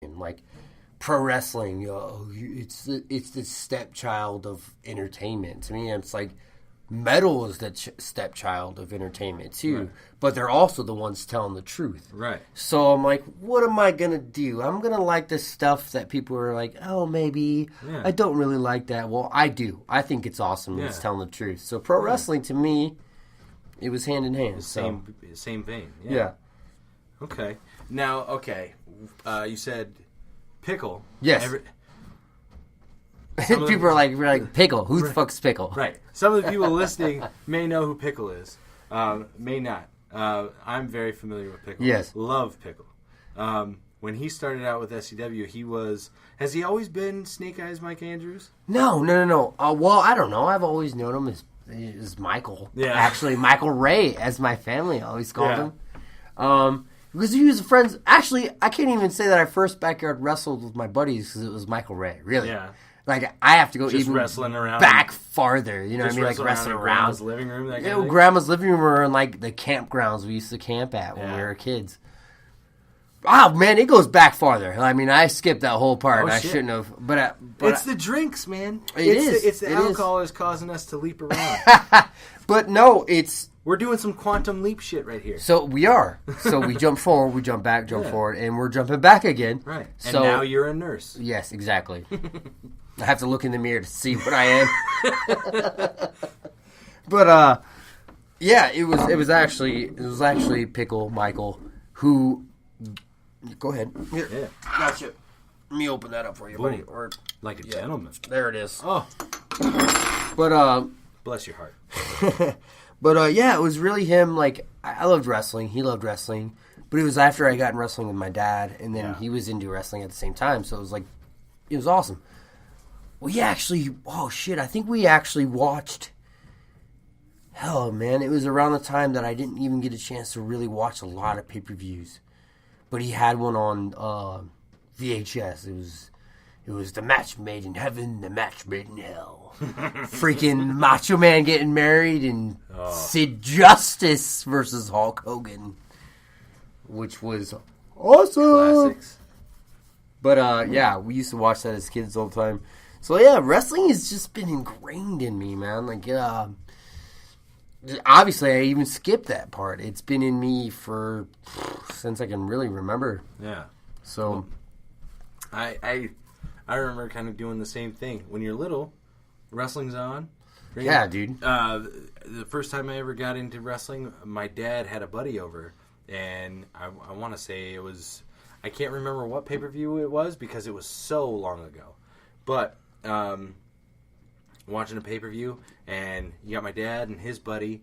like pro wrestling. It's the stepchild of entertainment. To me, it's like metal is the stepchild of entertainment too. Right. But they're also the ones telling the truth. Right. So I'm like, what am I gonna do? I'm gonna like this stuff that people are like, oh, maybe I don't really like that. Well, I do. I think it's awesome. It's telling the truth. So pro wrestling to me, it was hand in hand. Same vein. Yeah. Okay. Now, you said Pickle. Yes. People are like, Pickle. Who the fuck's Pickle? Right. Some of the people listening may know who Pickle is. May not. I'm very familiar with Pickle. Yes. Love Pickle. When he started out with SCW, he was... Has he always been Snake Eyes Mike Andrews? No. Well, I don't know. I've always known him as Michael. Yeah. Actually, Michael Ray, as my family always called him. Because he was friends. Actually, I can't even say that I first backyard wrestled with my buddies because it was Michael Ray. Really. Yeah. Like, I have to go just even wrestling around back farther. You know what I mean? Like, wrestling around. Grandma's living room? That kind of thing? Grandma's living room or in, like, the campgrounds we used to camp at when we were kids. Oh, man, it goes back farther. I mean, I skipped that whole part. I shouldn't have. But it's the drinks, man. It's the alcohol is causing us to leap around. But no, it's... We're doing some quantum leap shit right here. So we are. So we jump forward, we jump back, jump forward, and we're jumping back again. Right. And now you're a nurse. Yes, exactly. I have to look in the mirror to see what I am. But yeah, it was actually Pickle Michael who. Go ahead. Here. Yeah. Gotcha. Let me open that up for you, buddy. Or like a gentleman. There it is. Oh. But bless your heart. But yeah, it was really him. Like, I loved wrestling. He loved wrestling. But it was after I got in wrestling with my dad, and then he was into wrestling at the same time. So it was like, it was awesome. We actually, I think we actually watched. Hell, man, it was around the time that I didn't even get a chance to really watch a lot of pay-per-views. But he had one on VHS. It was the match made in heaven, the match made in hell. Freaking Macho Man getting married and Sid Justice versus Hulk Hogan, which was awesome. Classics. But yeah, we used to watch that as kids all the time. So yeah, wrestling has just been ingrained in me, man. Like, obviously, I even skipped that part. It's been in me since I can really remember. Yeah. So, I remember kind of doing the same thing. When you're little, wrestling's on. Right? Yeah, dude. The first time I ever got into wrestling, my dad had a buddy over, and I want to say it was... I can't remember what pay-per-view it was because it was so long ago. But watching a pay-per-view, and you got my dad and his buddy's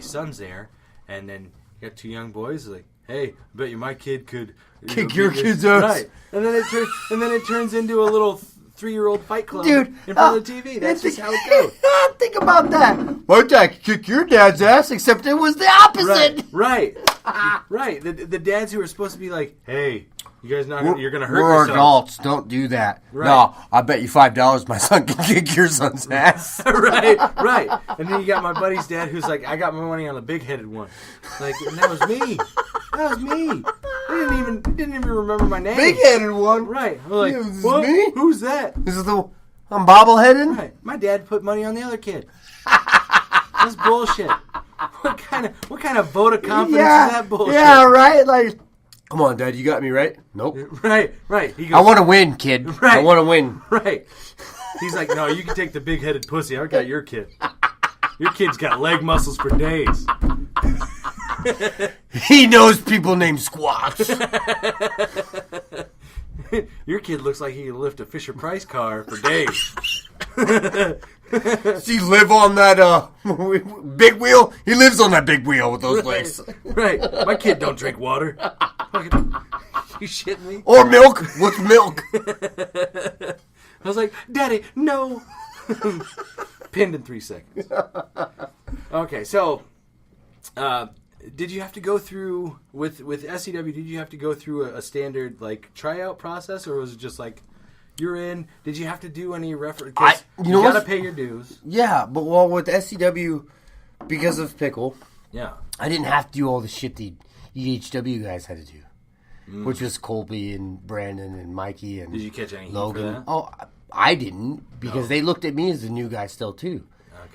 son's there, and then you got two young boys like, hey, I bet you my kid could kick your kid's ass. Right. And then it turns into a little 3-year-old fight club, dude, in front of the TV. That's just how it goes. Think about that. My dad could kick your dad's ass, except it was the opposite. Right. Right. The dads who are supposed to be like, hey, you guys you're going to hurt yourselves. We're adults. Don't do that. Right. No, I bet you $5 my son can kick your son's ass. Right. And then you got my buddy's dad who's like, I got my money on the big-headed one. Like, and that was me. I didn't even remember my name. Big-headed one? Right. I'm like, what? Me? Who's that? This is I'm bobbleheaded? Right. My dad put money on the other kid. That's bullshit. What kind of vote of confidence is that bullshit? Yeah, right? Like, come on, Dad, you got me, right? Nope. Right. He goes, I want to win, kid. Right. I want to win. Right. He's like, no, you can take the big-headed pussy. I got your kid. Your kid's got leg muscles for days. He knows people named Squatch. Your kid looks like he could lift a Fisher-Price car for days. Does he live on that big wheel? He lives on that big wheel with those legs. Right. My kid don't drink water. You shitting me? Or milk. What's milk? I was like, Daddy, no. Pinned in 3 seconds. Okay, so... did you have to go through with SCW? Did you have to go through a standard like tryout process, or was it just like you're in? Did you have to do any reference? You got to pay your dues. Yeah, but with SCW, because of Pickle, yeah, I didn't have to do all the shit the EHW guys had to do. which was Colby and Brandon and Mikey and Did you catch any Logan. heat for that? Oh, I didn't because they looked at me as the new guy still too.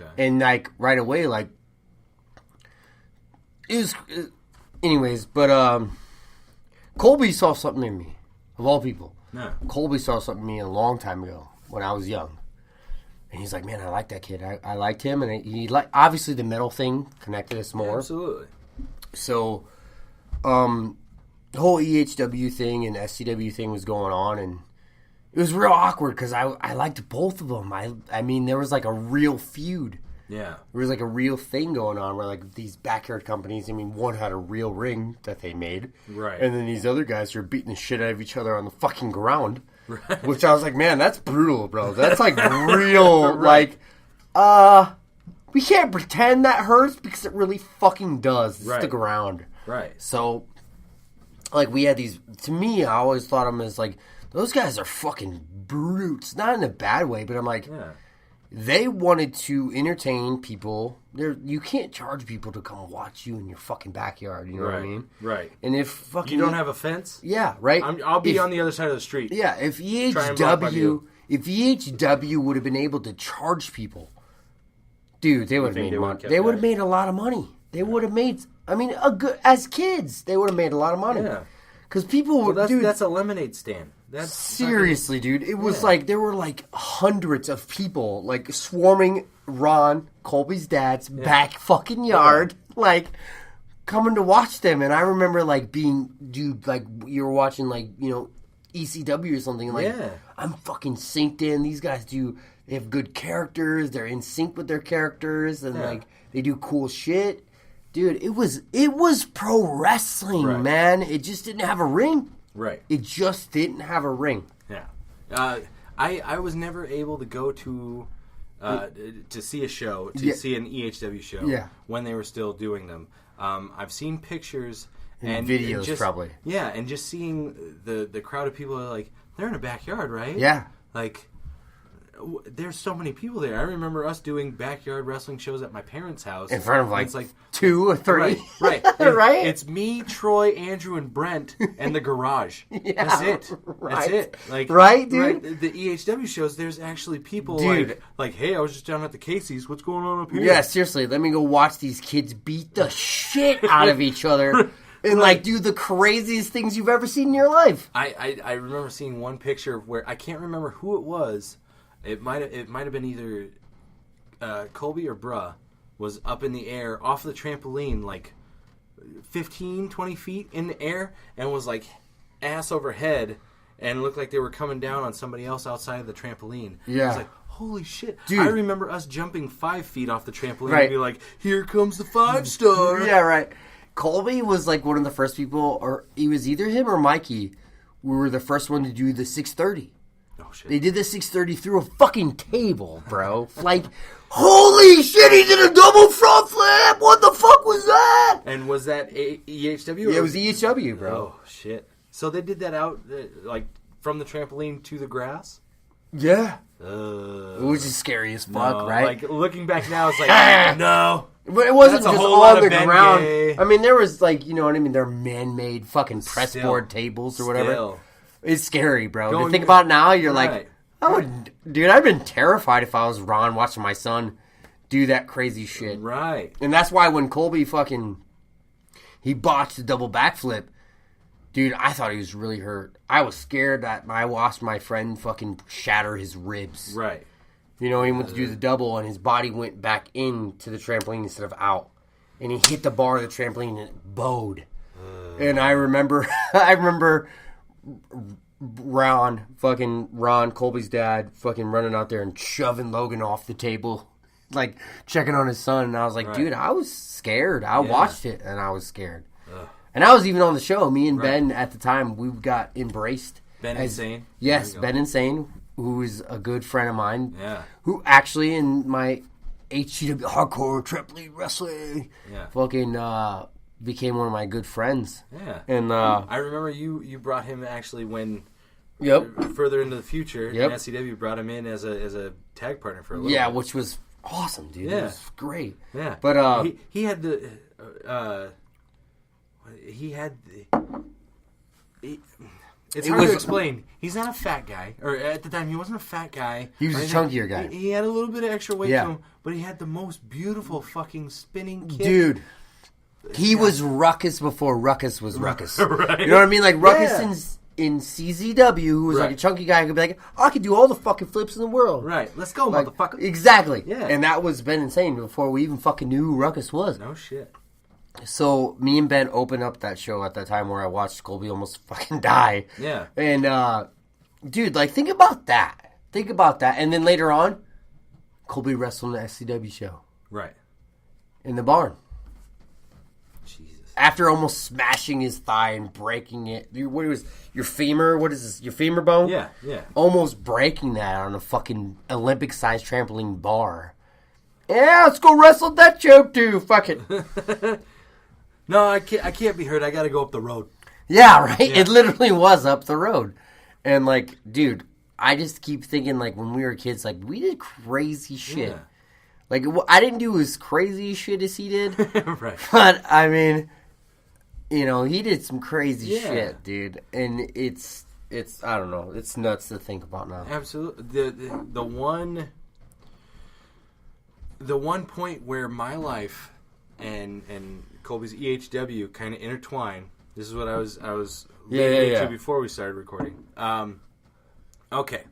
Okay. And like right away, like it was. Anyways, but Colby saw something in me, of all people. Yeah. Colby saw something in me a long time ago when I was young. And he's like, man, I like that kid. I liked him. And he obviously the metal thing connected us more. Yeah, absolutely. So, the whole EHW thing and SCW thing was going on. And it was real awkward because I liked both of them. I mean, there was like a real feud. Yeah. There was like a real thing going on where like these backyard companies, I mean, one had a real ring that they made. Right. And then these other guys were beating the shit out of each other on the fucking ground. Right. Which I was like, man, that's brutal, bro. That's like real, Right. like, we can't pretend that hurts because it really fucking does. It's Right. the ground. Right. So, like, we had these, to me, I always thought of them as like, those guys are fucking brutes. Not in a bad way, but I'm like, Yeah. they wanted to entertain people. You can't charge people to come watch you in your fucking backyard. You know what I mean? Right. And if fucking You don't have a fence? yeah, right. I'll be on the other side of the street. Yeah, if Try and block my EHW view. would have been able to charge people, dude, they would have think made they would've money. kept They would have that? made a lot of money. They would have made. I mean, as kids, they would have made a lot of money. Yeah. Because people Well, would, dude. that's a lemonade stand. That's Seriously, dude. It was like, there were like hundreds of people like swarming Ron, Colby's dad's back fucking yard, like coming to watch them. And I remember like being, dude, like you were watching like, you know, ECW or something. Like, Yeah. I'm fucking synced in. These guys they have good characters. They're in sync with their characters and like they do cool shit. Dude, it was pro wrestling, Right. man. It just didn't have a ring. Right. It just didn't have a ring. Yeah. I was never able to go to see a show, see an EHW show when they were still doing them. I've seen pictures and videos just, probably. Yeah, and just seeing the crowd of people are like, they're in a backyard, right? Yeah. Like, there's so many people there. I remember us doing backyard wrestling shows at my parents' house. In front of like, it's like 2 or 3. Right. Right? It's me, Troy, Andrew, and Brent, and the garage. Yeah, That's it. right. That's it. Like, Right, dude? The EHW shows, there's actually people Dude. like, hey, I was just down at the Casey's. What's going on up here? Yeah, seriously. Let me go watch these kids beat the shit out of each other and like do the craziest things you've ever seen in your life. I remember seeing one picture where I can't remember who it was. It might have been either Colby or Bruh was up in the air off the trampoline like 15, 20 feet in the air and was like ass over head and looked like they were coming down on somebody else outside of the trampoline. Yeah. I was like, holy shit. Dude. I remember us jumping 5 feet off the trampoline Right. and be like, here comes the 5-star. Yeah, right. Colby was like one of the first people, or it was either him or Mikey, we were the first one to do the 630. Oh, shit. They did the 630 through a fucking table, bro. Like, holy shit, he did a double front flip! What the fuck was that? And was that EHW? Yeah, it was EHW, bro. Oh, shit. So they did that out, like, from the trampoline to the grass? Yeah. It was just scary as fuck, No, right? Like, looking back now, it's like, no. But it wasn't That's a just whole lot on of the Ben ground. Gay. I mean, there was like, you know what I mean? They're man-made fucking press Still. board tables or whatever. Still. It's scary, bro. To Going- think about it now, you're Right. like, I would, dude, I'd been terrified if I was Ron watching my son do that crazy shit. Right. And that's why when Colby he botched the double backflip, dude, I thought he was really hurt. I was scared that I watched my friend fucking shatter his ribs. Right. You know, he went to do the double, and his body went back into the trampoline instead of out. And he hit the bar of the trampoline, and it bowed. And I remember Ron, Colby's dad, fucking running out there and shoving Logan off the table, like checking on his son. And I was like, dude, I was scared. I watched it, and I was scared. And I was even on the show. Me and Ben, at the time, we got embraced. Ben Insane? Yes, There you go. Ben Insane, who is a good friend of mine. Yeah. Who actually, in my HCW hardcore trampoline wrestling, fucking became one of my good friends. Yeah. And I remember you brought him actually when further into the future, SCW brought him in as a tag partner for a little bit. which was awesome, dude. Yeah. It was great. Yeah. But he had the it's hard to explain. He's not a fat guy, or at the time he wasn't a fat guy. He was a chunkier guy. He had a little bit of extra weight to him, but he had the most beautiful fucking spinning kick. Dude. He was Ruckus before Ruckus was Ruckus. Right. You know what I mean? Like Ruckus in CZW, who was like a chunky guy, could be like, I could do all the fucking flips in the world. Right. Let's go, motherfucker. Exactly. Yeah. And that was Ben Insane before we even fucking knew who Ruckus was. No shit. So me and Ben opened up that show at that time where I watched Colby almost fucking die. Yeah. And, dude, like, think about that. Think about that. And then later on, Colby wrestled in the SCW show. Right. In the barn. Jesus. After almost smashing his thigh and breaking it. What was your femur? What is this? Your femur bone? Yeah, yeah. Almost breaking that on a fucking Olympic-sized trampoline bar. Yeah, let's go wrestle that choke too. Fuck it. No, I can't be hurt. I got to go up the road. Yeah, right? Yeah. It literally was up the road. And, like, dude, I just keep thinking, like, when we were kids, like, we did crazy shit. Yeah. Like, I didn't do as crazy shit as he did. Right. But, I mean, you know, he did some crazy shit, dude. And it's I don't know. It's nuts to think about now. Absolutely. The one point where my life and Colby's EHW kind of intertwine. This is what I was leading into before we started recording. Okay.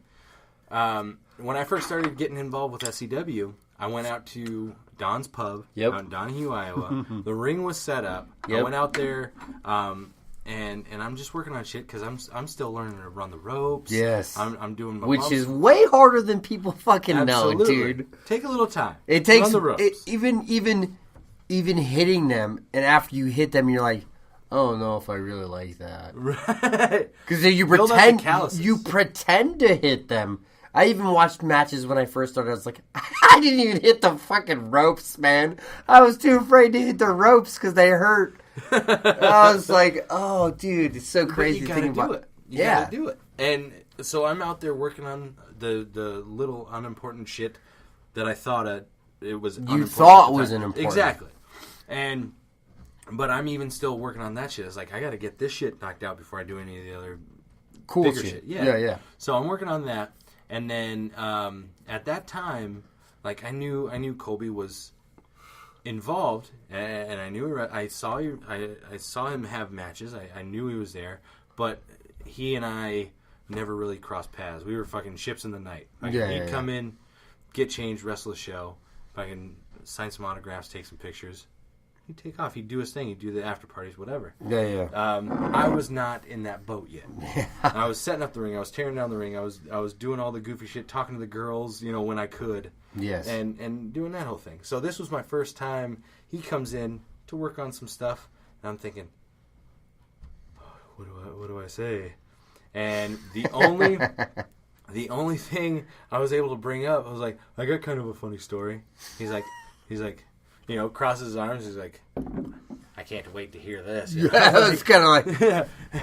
When I first started getting involved with SCW, I went out to Don's Pub out in Donahue, Iowa. The ring was set up. I went out there, and I'm just working on shit because I'm still learning to run the ropes. Yes, I'm doing my which is way harder than people fucking know, dude. Take a little time. It takes run the ropes. Even hitting them, and after you hit them, you're like, I don't know if I really like that. Right. Because you pretend to hit them. I even watched matches when I first started. I was like, I didn't even hit the fucking ropes, man. I was too afraid to hit the ropes because they hurt. I was like, oh, dude, it's so crazy to think about. You gotta do it. And so I'm out there working on the little unimportant shit that I thought it was. You thought was important. Exactly. But I'm even still working on that shit. It's like, I got to get this shit knocked out before I do any of the other cool shit. Yeah. So I'm working on that. And then at that time, like, I knew Colby was involved, and I knew I saw him have matches. I knew he was there, but he and I never really crossed paths. We were fucking ships in the night. Like, he'd come in, get changed, wrestle the show, fucking sign some autographs, take some pictures. He'd take off. He'd do his thing. He'd do the after parties, whatever. I was not in that boat yet. I was setting up the ring. I was tearing down the ring. I was doing all the goofy shit, talking to the girls, when I could. Yes. And doing that whole thing. So this was my first time. He comes in to work on some stuff, and I'm thinking, what do I say? And the only thing I was able to bring up, I was like, I got kind of a funny story. He's like. Crosses his arms. He's like, I can't wait to hear this. It's kind of like,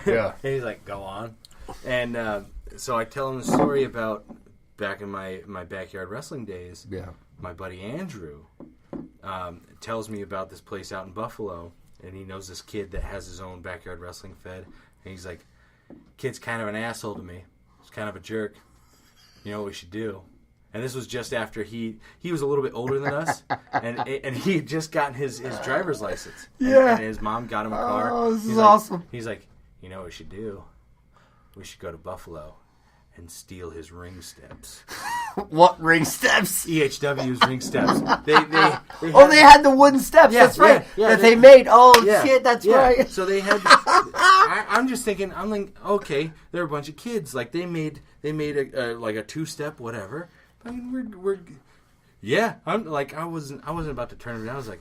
yeah. And he's like, go on. And so I tell him the story about back in my backyard wrestling days. Yeah. My buddy Andrew tells me about this place out in Buffalo, and he knows this kid that has his own backyard wrestling fed. And he's like, kid's kind of an asshole to me. He's kind of a jerk. You know what we should do? And this was just after he was a little bit older than us, and he had just gotten his driver's license. Yeah. And his mom got him a car. Oh, this is awesome. He's like, you know what we should do? We should go to Buffalo and steal his ring steps. What ring steps? EHW's ring steps. They had the wooden steps. That's right. They made. Oh, shit, that's right. So they had. I'm just thinking. I'm like, okay, they're a bunch of kids. Like they made a like a 2-step, whatever. I mean, we're I'm like, I wasn't about to turn it down. I was like,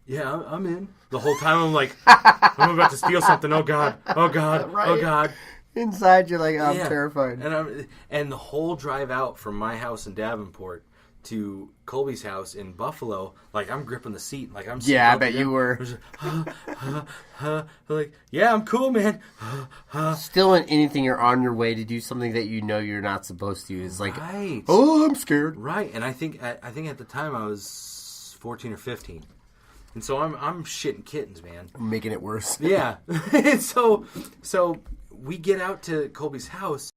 yeah, I'm in. The whole time I'm like, I'm about to steal something. Oh God, right. Oh God. Inside you're like, I'm terrified. And the whole drive out from my house in Davenport to Colby's house in Buffalo, like I'm gripping the seat, like I'm. Yeah, I bet you were. Like, yeah, I'm cool, man. Still, in anything, you're on your way to do something that you know you're not supposed to. It's like, right. Oh, I'm scared. Right, and I think at the time I was 14 or 15, And so I'm shitting kittens, man. Making it worse. Yeah. And so we get out to Colby's house.